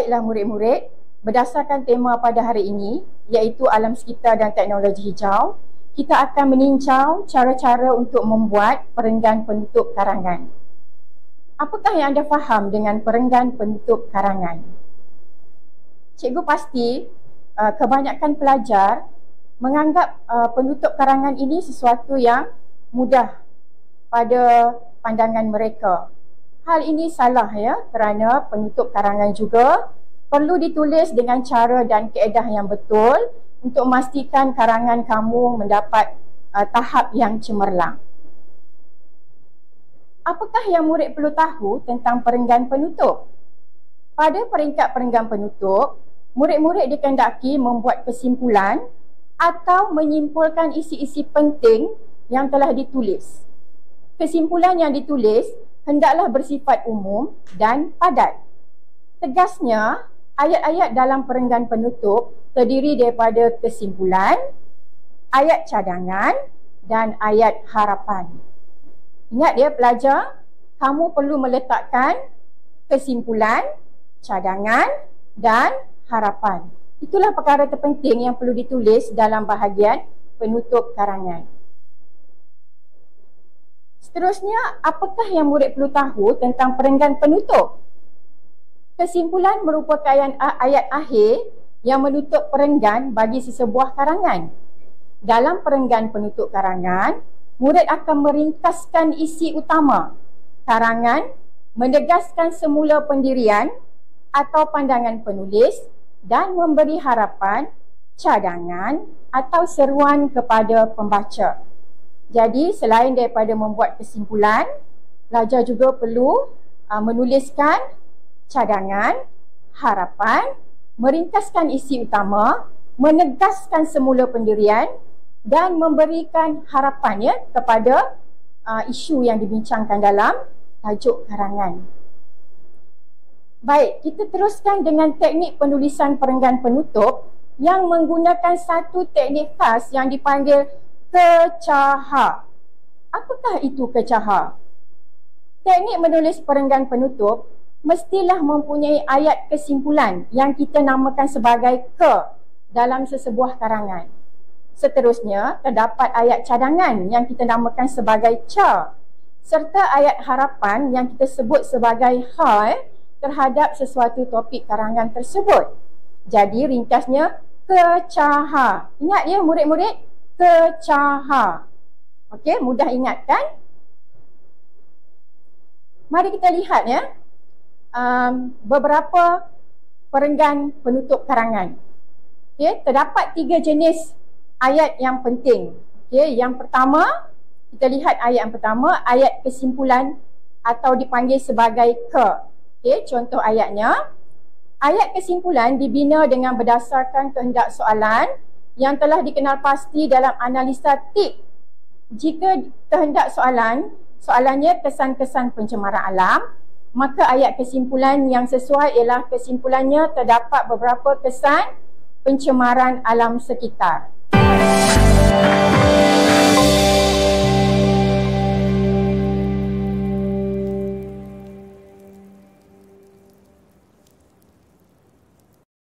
Baiklah murid-murid, berdasarkan tema pada hari ini, iaitu alam sekitar dan teknologi hijau, kita akan meninjau cara-cara untuk membuat perenggan penutup karangan. Apakah yang anda faham dengan perenggan penutup karangan? Cikgu pasti kebanyakan pelajar menganggap penutup karangan ini sesuatu yang mudah pada pandangan mereka. Hal ini salah ya, kerana penutup karangan juga perlu ditulis dengan cara dan kaedah yang betul untuk memastikan karangan kamu mendapat tahap yang cemerlang. Apakah yang murid perlu tahu tentang perenggan penutup? Pada peringkat perenggan penutup, murid-murid dikehendaki membuat kesimpulan atau menyimpulkan isi-isi penting yang telah ditulis. Kesimpulan yang ditulis hendaklah bersifat umum dan padat. Tegasnya, ayat-ayat dalam perenggan penutup terdiri daripada kesimpulan, ayat cadangan dan ayat harapan. Ingat ya pelajar, kamu perlu meletakkan kesimpulan, cadangan dan harapan. Itulah perkara terpenting yang perlu ditulis dalam bahagian penutup karangan. Seterusnya, apakah yang murid perlu tahu tentang perenggan penutup? Kesimpulan merupakan ayat akhir yang menutup perenggan bagi sesebuah karangan. Dalam perenggan penutup karangan, murid akan meringkaskan isi utama karangan, menegaskan semula pendirian atau pandangan penulis dan memberi harapan, cadangan atau seruan kepada pembaca. Jadi selain daripada membuat kesimpulan, pelajar juga perlu menuliskan cadangan, harapan, meringkaskan isi utama, menegaskan semula pendirian dan memberikan harapan ya kepada isu yang dibincangkan dalam tajuk karangan. Baik, kita teruskan dengan teknik penulisan perenggan penutup yang menggunakan satu teknik khas yang dipanggil kecaha. Apakah itu kecaha? Teknik menulis perenggan penutup mestilah mempunyai ayat kesimpulan yang kita namakan sebagai ke dalam sesebuah karangan. Seterusnya, terdapat ayat cadangan yang kita namakan sebagai ca, serta ayat harapan yang kita sebut sebagai ha terhadap sesuatu topik karangan tersebut. Jadi ringkasnya kecaha. Ingat ya murid-murid? Kecaha. Okey, mudah ingat kan? Mari kita lihat ya beberapa perenggan penutup karangan. Okey, terdapat 3 jenis ayat yang penting. Okey, yang pertama, kita lihat ayat yang pertama, ayat kesimpulan atau dipanggil sebagai ke. Okey, contoh ayatnya. Ayat kesimpulan dibina dengan berdasarkan kehendak soalan yang telah dikenal pasti dalam analisa TIK. Jika kehendak soalannya kesan-kesan pencemaran alam, maka ayat kesimpulan yang sesuai ialah kesimpulannya terdapat beberapa kesan pencemaran alam sekitar.